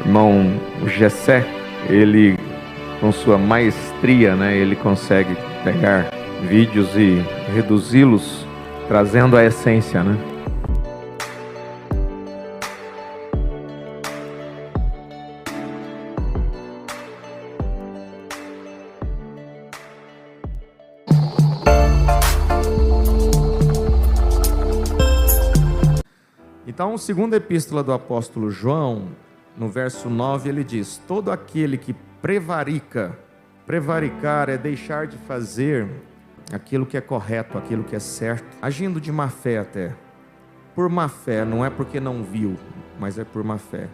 Irmão Gessé, ele com sua maestria, ele consegue pegar vídeos e reduzi-los, trazendo a essência, Então, segunda epístola do apóstolo João, no verso 9, ele diz: todo aquele que prevarica, prevaricar é deixar de fazer aquilo que é correto, aquilo que é certo, agindo de má fé até. Por má fé, não é porque não viu, mas é por má fé.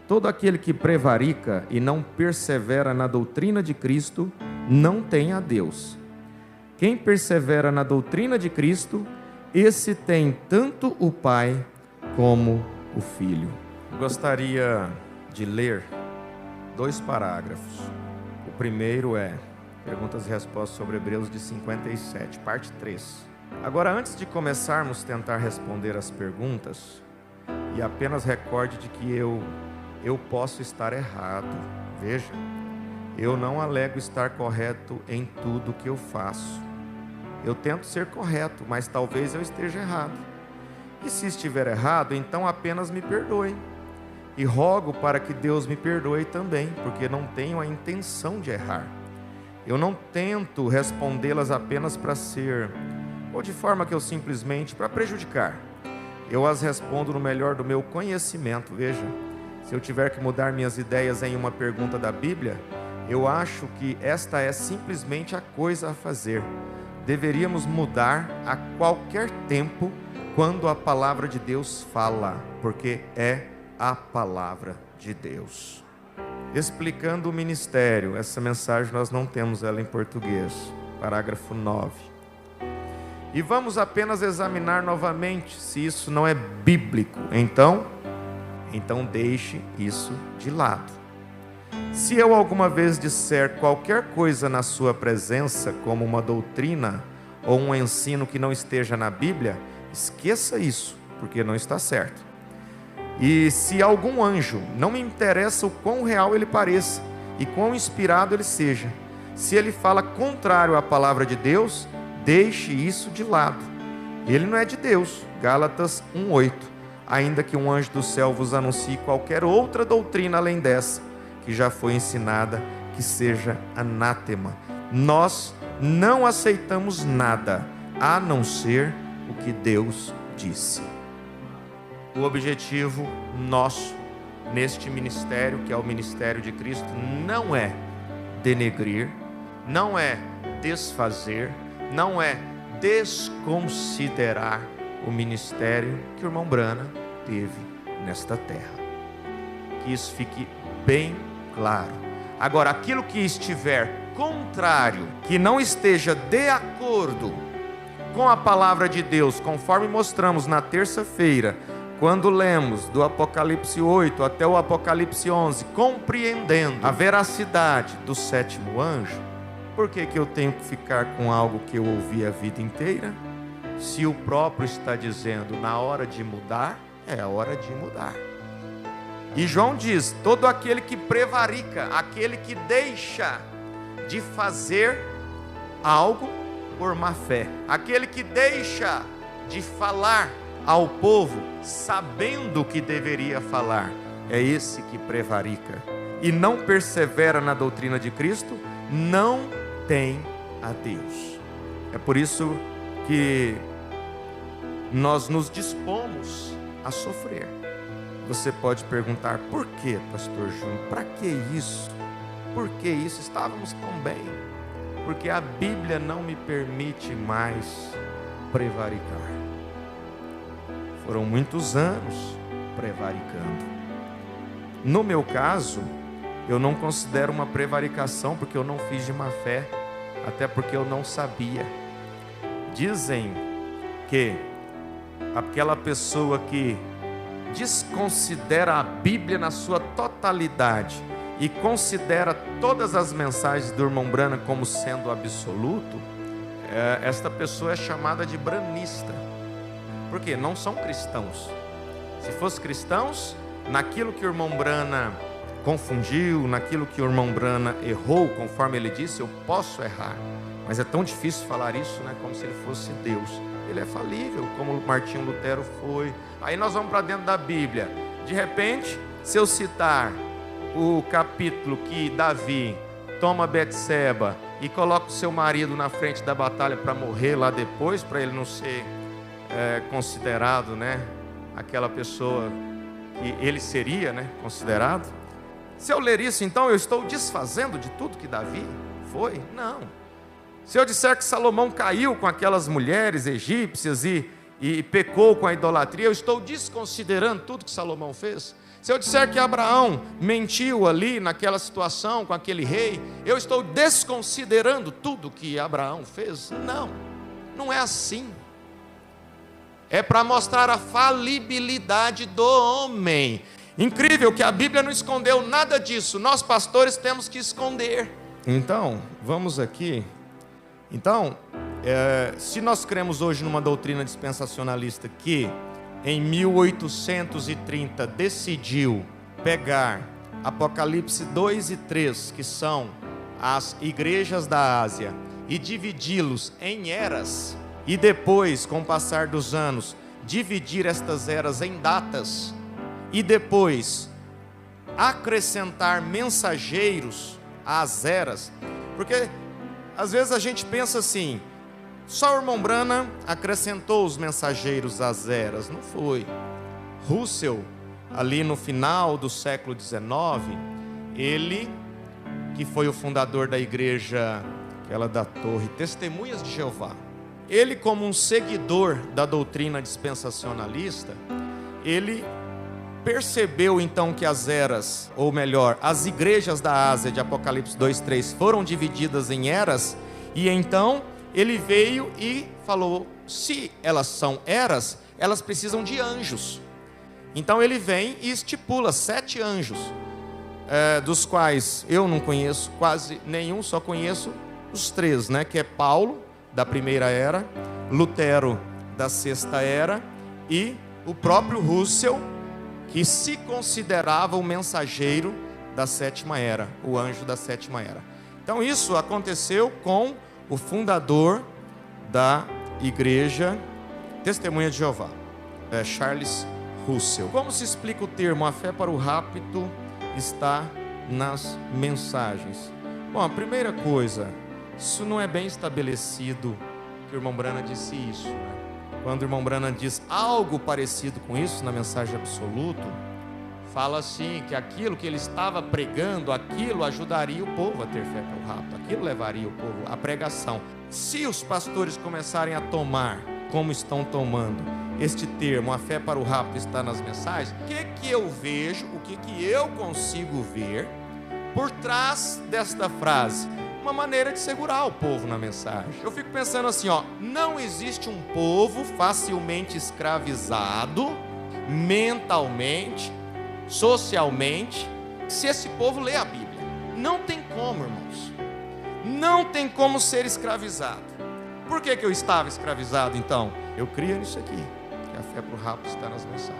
Todo aquele que prevarica e não persevera na doutrina de Cristo, não tem a Deus. Quem persevera na doutrina de Cristo, esse tem tanto o Pai como o Filho. Gostaria de ler 2 parágrafos. O primeiro é perguntas e respostas sobre Hebreus de 57, parte 3. Agora, antes de começarmos a tentar responder as perguntas, e apenas recorde de que eu posso estar errado. Veja, eu não alego estar correto em tudo que eu faço. Eu tento ser correto, mas talvez eu esteja errado. E se estiver errado, então apenas me perdoe. E rogo para que Deus me perdoe também, porque não tenho a intenção de errar. Eu não tento respondê-las apenas para ser, ou de forma que eu simplesmente, para prejudicar. Eu as respondo no melhor do meu conhecimento. Veja, se eu tiver que mudar minhas ideias em uma pergunta da Bíblia, eu acho que esta é simplesmente a coisa a fazer. Deveríamos mudar a qualquer tempo quando a palavra de Deus fala, porque é a palavra de Deus. Explicando o ministério, essa mensagem nós não temos ela em português, parágrafo 9. E vamos apenas examinar novamente se isso não é bíblico. Então deixe isso de lado. Se eu alguma vez disser qualquer coisa na sua presença, como uma doutrina ou um ensino que não esteja na Bíblia, esqueça isso, porque não está certo. E se algum anjo, não me interessa o quão real ele pareça e quão inspirado ele seja, se ele fala contrário à palavra de Deus, deixe isso de lado. Ele não é de Deus. Gálatas 1:8. Ainda que um anjo do céu vos anuncie qualquer outra doutrina além dessa, que já foi ensinada, que seja anátema. Nós não aceitamos nada, a não ser o que Deus disse. O objetivo nosso neste ministério, que é o ministério de Cristo, não é denegrir, não é desfazer, não é desconsiderar o ministério que o irmão Brana teve nesta terra. Que isso fique bem claro. Agora, aquilo que estiver contrário, que não esteja de acordo com a palavra de Deus, conforme mostramos na terça-feira, quando lemos do Apocalipse 8 até o Apocalipse 11, compreendendo a veracidade do 7º anjo, por que eu tenho que ficar com algo que eu ouvi a vida inteira? Se o próprio está dizendo, na hora de mudar, é a hora de mudar. E João diz, todo aquele que prevarica, aquele que deixa de fazer algo por má fé, aquele que deixa de falar ao povo sabendo que deveria falar, é esse que prevarica e não persevera na doutrina de Cristo, não tem a Deus. É por isso que nós nos dispomos a sofrer. Você pode perguntar, por que, pastor Júnior? Para que isso? Por que isso? Estávamos tão bem. Porque a Bíblia não me permite mais prevaricar. Foram muitos anos prevaricando. No meu caso, eu não considero uma prevaricação, porque eu não fiz de má fé, até porque eu não sabia. Dizem que aquela pessoa que desconsidera a Bíblia na sua totalidade e considera todas as mensagens do irmão Brana como sendo absoluto, esta pessoa é chamada de branista. Por quê? Não são cristãos. Se fossem cristãos, naquilo que o irmão Brana confundiu, naquilo que o irmão Brana errou, conforme ele disse, eu posso errar. Mas é tão difícil falar isso, né? Como se ele fosse Deus. Ele é falível, como Martinho Lutero foi. Aí nós vamos para dentro da Bíblia. De repente, se eu citar o capítulo que Davi toma Betseba e coloca o seu marido na frente da batalha para morrer lá depois, para ele não ser considerado, né, aquela pessoa que ele seria, né, considerado. Se eu ler isso, então eu estou desfazendo de tudo que Davi foi? Não. Se eu disser que Salomão caiu com aquelas mulheres egípcias e pecou com a idolatria, eu estou desconsiderando tudo que Salomão fez? Se eu disser que Abraão mentiu ali naquela situação com aquele rei, eu estou desconsiderando tudo que Abraão fez? Não, não é assim. É para mostrar a falibilidade do homem. Incrível que a Bíblia não escondeu nada disso. Nós pastores temos que esconder. Então, vamos aqui. Então, se nós cremos hoje numa doutrina dispensacionalista que em 1830 decidiu pegar Apocalipse 2 e 3, que são as igrejas da Ásia, e dividi-los em eras, e depois, com o passar dos anos, dividir estas eras em datas, e depois acrescentar mensageiros às eras, porque às vezes a gente pensa assim, só o irmão Branham acrescentou os mensageiros às eras. Não foi. Russell, ali no final do século XIX, ele, que foi o fundador da igreja, aquela da Torre, Testemunhas de Jeová, ele, como um seguidor da doutrina dispensacionalista, ele percebeu então que as eras, ou melhor, as igrejas da Ásia de Apocalipse 2:3 foram divididas em eras, e então ele veio e falou, se elas são eras, elas precisam de anjos. Então ele vem e estipula 7 anjos, dos quais eu não conheço quase nenhum, só conheço os 3, né? Que é Paulo, da primeira era, Lutero, da sexta era, e o próprio Russell, que se considerava o mensageiro da sétima era, o anjo da sétima era. Então isso aconteceu com o fundador da igreja Testemunha de Jeová, Charles Russell. Como se explica o termo, a fé para o rapto está nas mensagens? Bom, a primeira coisa, isso não é bem estabelecido, que o irmão Branham disse isso, né? Quando o irmão Branham diz algo parecido com isso na mensagem absoluta, fala assim, que aquilo que ele estava pregando, aquilo ajudaria o povo a ter fé para o rapto, aquilo levaria o povo à pregação. Se os pastores começarem a tomar, como estão tomando, este termo, a fé para o rapto está nas mensagens, o que eu vejo, o que eu consigo ver por trás desta frase? Uma maneira de segurar o povo na mensagem. Eu fico pensando assim, não existe um povo facilmente escravizado, mentalmente, socialmente, se esse povo lê a Bíblia. Não tem como, irmãos. Não tem como ser escravizado. Por que eu estava escravizado então? Eu cria nisso aqui, que a fé para o rapto está nas mensagens.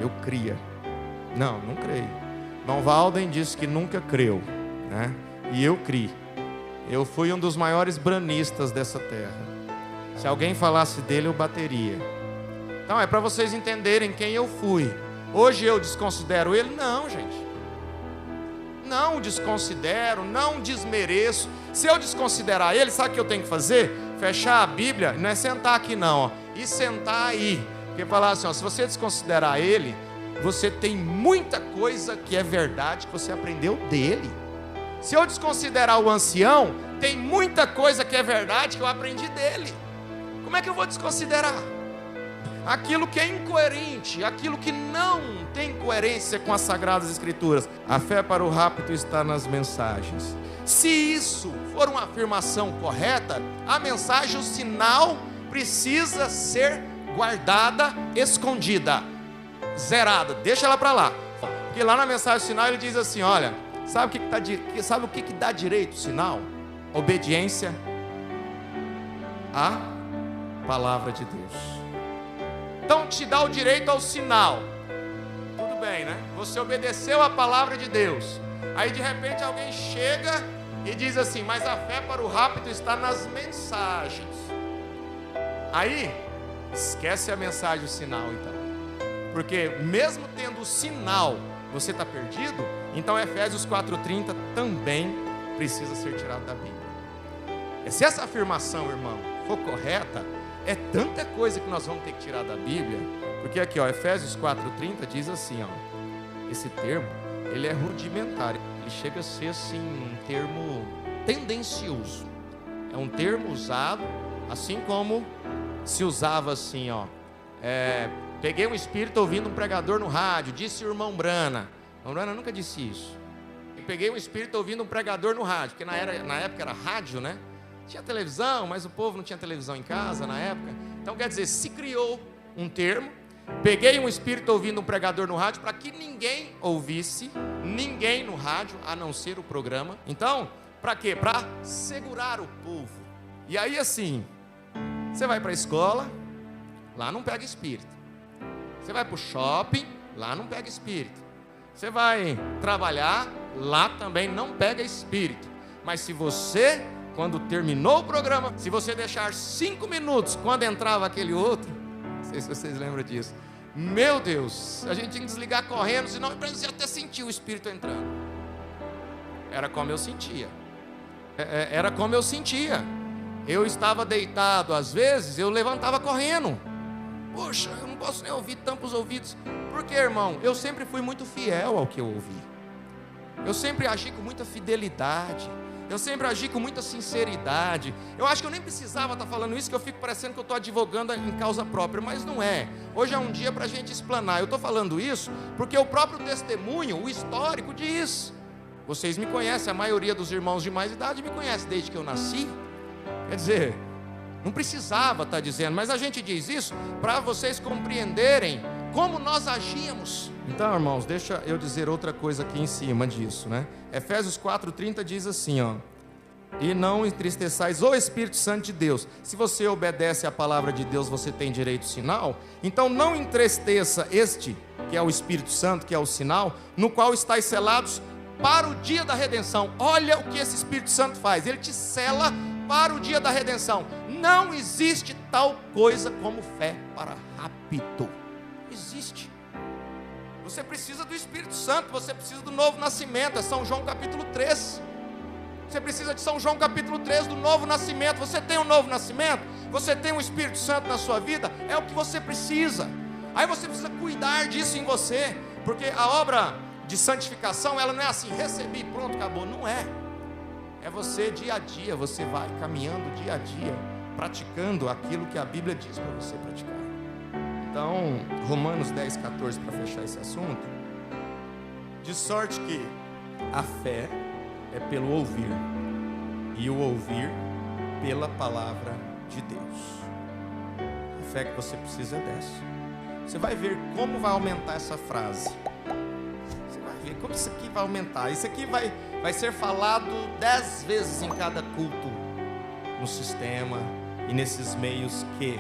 Eu cria. Não creio. Irmão Walden disse que nunca creu, né? E eu criei. Eu fui um dos maiores branistas dessa terra. Se alguém falasse dele, eu bateria. Então é para vocês entenderem quem eu fui. Hoje eu desconsidero ele? Não, gente. Não o desconsidero, não desmereço. Se eu desconsiderar ele, sabe o que eu tenho que fazer? Fechar a Bíblia, não é sentar aqui não, e sentar aí. Porque falar assim, se você desconsiderar ele, você tem muita coisa que é verdade que você aprendeu dele. Se eu desconsiderar o ancião, tem muita coisa que é verdade que eu aprendi dele. Como é que eu vou desconsiderar? Aquilo que é incoerente, aquilo que não tem coerência com as Sagradas Escrituras. A fé para o rapto está nas mensagens. Se isso for uma afirmação correta, a mensagem, o sinal, precisa ser guardada, escondida, zerada. Deixa ela para lá. Porque lá na mensagem sinal ele diz assim, olha, sabe o que dá direito ao sinal? Obediência à palavra de Deus. Então te dá o direito ao sinal. Tudo bem, bem, né? Você obedeceu a palavra de Deus. Aí de repente alguém chega e diz assim: mas a fé para o rápido está nas mensagens. Aí, esquece a mensagem, o sinal então. Porque mesmo tendo o sinal, você está perdido. Então Efésios 4:30 também precisa ser tirado da Bíblia. Se essa afirmação, irmão, for correta, é tanta coisa que nós vamos ter que tirar da Bíblia. Porque aqui, ó, Efésios 4:30 diz assim, ó, esse termo, ele é rudimentar, ele chega a ser assim um termo tendencioso. É um termo usado assim como se usava assim, ó, peguei um espírito ouvindo um pregador no rádio, disse o irmão Brana. O irmão Brana nunca disse isso. Eu peguei um espírito ouvindo um pregador no rádio, porque na época era rádio, né? Tinha televisão, mas o povo não tinha televisão em casa na época. Então quer dizer, se criou um termo, peguei um espírito ouvindo um pregador no rádio para que ninguém ouvisse, ninguém no rádio, a não ser o programa. Então, para quê? Para segurar o povo. E aí assim, você vai para a escola, lá não pega espírito. Você vai para o shopping, lá não pega espírito. Você vai trabalhar, lá também não pega espírito. Mas se você, quando terminou o programa, se você deixar 5 minutos, quando entrava aquele outro, não sei se vocês lembram disso, meu Deus, a gente tinha que desligar correndo, senão você até sentir o espírito entrando. Era como eu sentia. Era como eu sentia. Eu estava deitado, às vezes, eu levantava correndo. Poxa, eu não posso nem ouvir, tampa os ouvidos. Por quê, irmão? Eu sempre fui muito fiel ao que eu ouvi. Eu sempre agi com muita fidelidade. Eu sempre agi com muita sinceridade. Eu acho que eu nem precisava estar falando isso, que eu fico parecendo que eu estou advogando em causa própria, mas não é. Hoje é um dia para a gente explanar. Eu estou falando isso porque o próprio testemunho, o histórico diz. Vocês me conhecem, a maioria dos irmãos de mais idade me conhece desde que eu nasci. Quer dizer, não precisava estar dizendo, mas a gente diz isso para vocês compreenderem como nós agíamos. Então, irmãos, deixa eu dizer outra coisa aqui em cima disso, né? Efésios 4:30 diz assim, ó: e não entristeçais o Espírito Santo de Deus. Se você obedece à palavra de Deus, você tem direito sinal. Então não entristeça este, que é o Espírito Santo, que é o sinal, no qual estáis selados para o dia da redenção. Olha o que esse Espírito Santo faz, ele te sela para o dia da redenção. Não existe tal coisa como fé para rápido. Existe. Você precisa do Espírito Santo, você precisa do novo nascimento. É São João capítulo 3. Você precisa de São João capítulo 3, do novo nascimento. Você tem um novo nascimento? Você tem o Espírito Santo na sua vida? É o que você precisa. Aí você precisa cuidar disso em você, porque a obra de santificação, ela não é assim, recebi, pronto, acabou. Não é. É você dia a dia, você vai caminhando dia a dia, praticando aquilo que a Bíblia diz para você praticar. Então, Romanos 10:14, para fechar esse assunto: de sorte que a fé é pelo ouvir, e o ouvir pela palavra de Deus. A fé que você precisa é dessa. Você vai ver como vai aumentar essa frase. Você vai ver como isso aqui vai aumentar. Isso aqui vai ser falado 10 vezes em cada culto no sistema e nesses meios que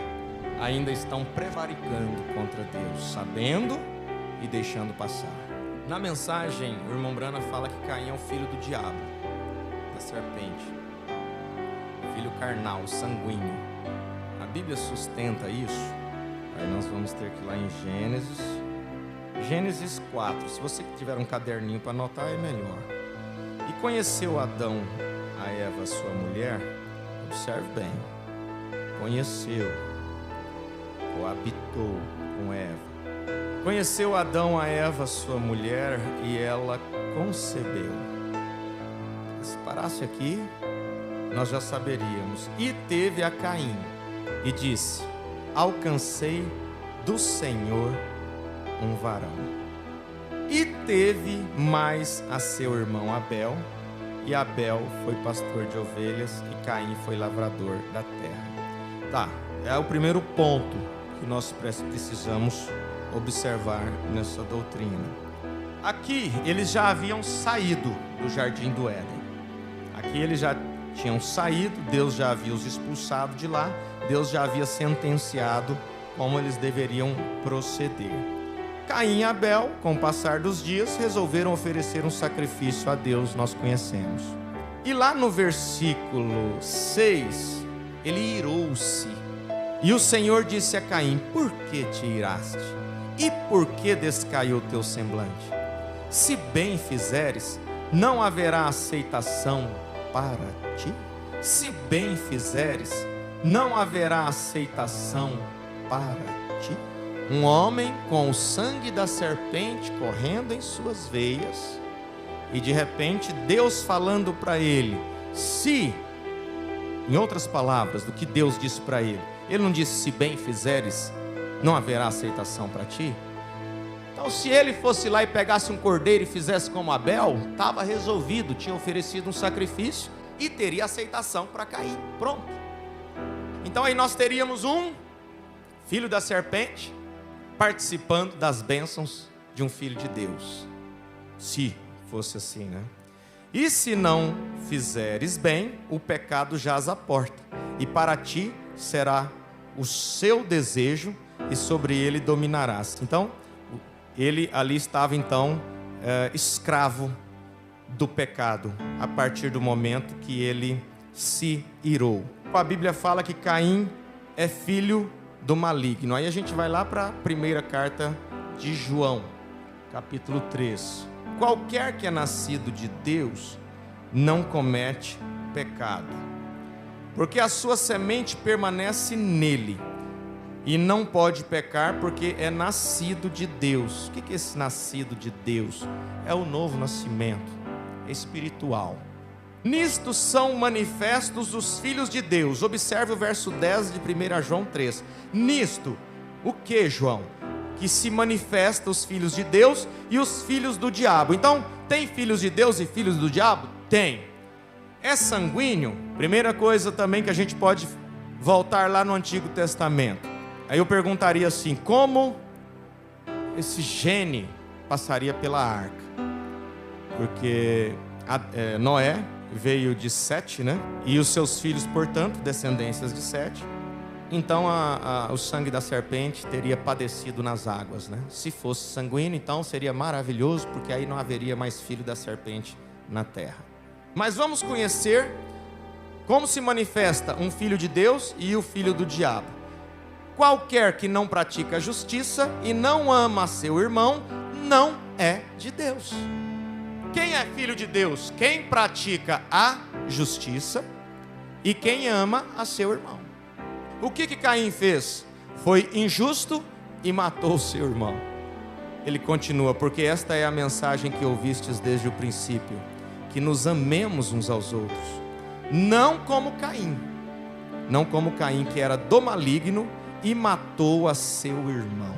ainda estão prevaricando contra Deus, sabendo e deixando passar. Na mensagem, o irmão Brana fala que Caim é o filho do diabo, da serpente, filho carnal, sanguíneo. A Bíblia sustenta isso. Aí nós vamos ter que ir lá em Gênesis 4. Se você tiver um caderninho para anotar, é melhor. E conheceu Adão a Eva, sua mulher. Observe bem. Conheceu, coabitou com Eva. Conheceu Adão a Eva, sua mulher, e ela concebeu. Se parasse aqui, nós já saberíamos. E teve a Caim, e disse: alcancei do Senhor um varão. E teve mais a seu irmão Abel, e Abel foi pastor de ovelhas, e Caim foi lavrador da terra. Tá, é o primeiro ponto que nós precisamos observar nessa doutrina. Aqui eles já haviam saído do jardim do Éden. Aqui eles já tinham saído, Deus já havia os expulsado de lá, Deus já havia sentenciado como eles deveriam proceder. Caim e Abel, com o passar dos dias, resolveram oferecer um sacrifício a Deus, nós conhecemos. E lá no versículo 6, ele irou-se. E o Senhor disse a Caim: por que te iraste? E por que descaiu o teu semblante? Se bem fizeres, não haverá aceitação para ti? Se bem fizeres, não haverá aceitação para ti? Um homem com o sangue da serpente correndo em suas veias, e de repente Deus falando para ele, se, em outras palavras, do que Deus disse para ele, ele não disse: se bem fizeres, não haverá aceitação para ti? Então, se ele fosse lá e pegasse um cordeiro e fizesse como Abel, estava resolvido, tinha oferecido um sacrifício e teria aceitação para Caim, pronto. Então aí nós teríamos um filho da serpente participando das bênçãos de um filho de Deus, se fosse assim, né? E se não fizeres bem, o pecado jaz à porta, e para ti será o seu desejo, e sobre ele dominarás. Então, ele ali estava então escravo do pecado, a partir do momento que ele se irou. A Bíblia fala que Caim é filho do maligno. Aí a gente vai lá para a primeira carta de João, capítulo 3. Qualquer que é nascido de Deus não comete pecado, porque a sua semente permanece nele, e não pode pecar porque é nascido de Deus. O que é esse nascido de Deus? É o novo nascimento espiritual. Nisto são manifestos os filhos de Deus. Observe o verso 10 de 1 João 3. Nisto, o que, João? Que se manifesta os filhos de Deus e os filhos do diabo. Então, tem filhos de Deus e filhos do diabo? Tem. É sanguíneo? Primeira coisa também que a gente pode voltar lá no Antigo Testamento. Aí eu perguntaria assim: como esse gene passaria pela arca? Porque Noé veio de Sete, né? E os seus filhos, portanto, descendências de Sete. Então o sangue da serpente teria padecido nas águas, né? Se fosse sanguíneo, então seria maravilhoso, porque aí não haveria mais filho da serpente na terra. Mas vamos conhecer como se manifesta um filho de Deus e o filho do diabo. Qualquer que não pratica a justiça e não ama seu irmão, não é de Deus. Quem é filho de Deus? Quem pratica a justiça e quem ama a seu irmão. O que Caim fez? Foi injusto e matou seu irmão. Ele continua: porque esta é a mensagem que ouvistes desde o princípio, que nos amemos uns aos outros, não como Caim, que era do maligno e matou a seu irmão.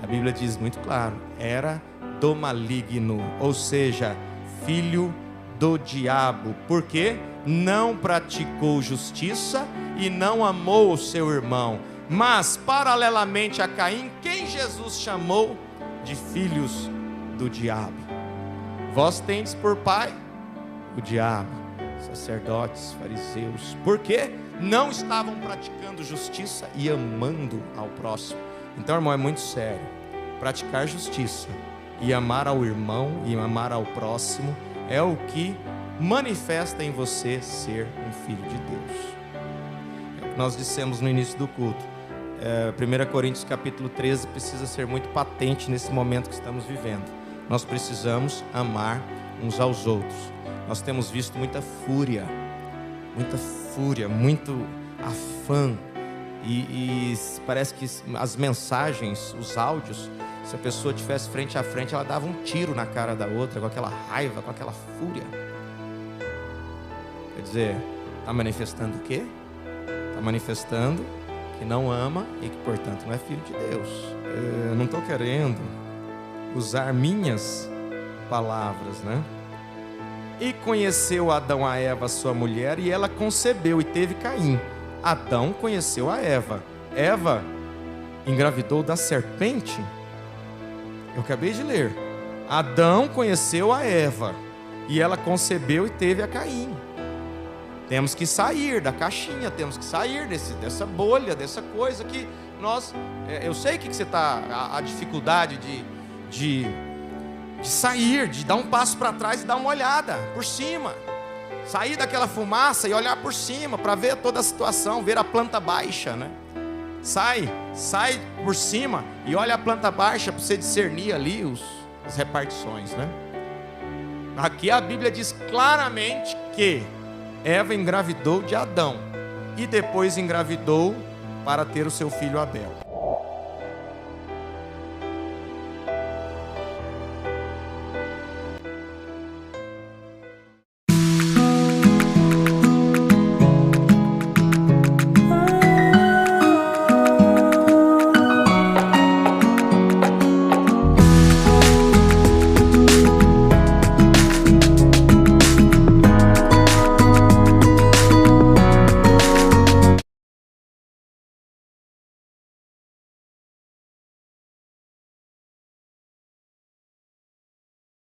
A Bíblia diz muito claro, era do maligno, ou seja, filho do diabo, porque não praticou justiça e não amou o seu irmão. Mas, paralelamente a Caim, quem Jesus chamou de filhos do diabo? Vós tendes por pai o diabo, sacerdotes, fariseus, porque não estavam praticando justiça e amando ao próximo. Então, irmão, é muito sério. Praticar justiça e amar ao irmão e amar ao próximo é o que manifesta em você ser um filho de Deus. Nós dissemos no início do culto, 1 Coríntios capítulo 13 precisa ser muito patente nesse momento que estamos vivendo. Nós precisamos amar uns aos outros. Nós temos visto muita fúria, muito afã, e parece que as mensagens, os áudios, se a pessoa estivesse frente a frente, ela dava um tiro na cara da outra, com aquela raiva, com aquela fúria. Quer dizer, está manifestando o quê? Está manifestando que não ama e que, portanto, não é filho de Deus. Eu não estou querendo usar minhas palavras, né? E conheceu Adão a Eva, sua mulher, e ela concebeu e teve Caim. Adão conheceu a Eva. Eva engravidou da serpente. Eu acabei de ler. Adão conheceu a Eva e ela concebeu e teve a Caim. Temos que sair da caixinha, temos que sair dessa bolha, dessa coisa que eu sei que você está, a dificuldade de sair, de dar um passo para trás e dar uma olhada por cima, sair daquela fumaça e olhar por cima para ver toda a situação, ver a planta baixa, né? Sai por cima e olha a planta baixa para você discernir ali as repartições, né? Aqui a Bíblia diz claramente que Eva engravidou de Adão e depois engravidou para ter o seu filho Abel.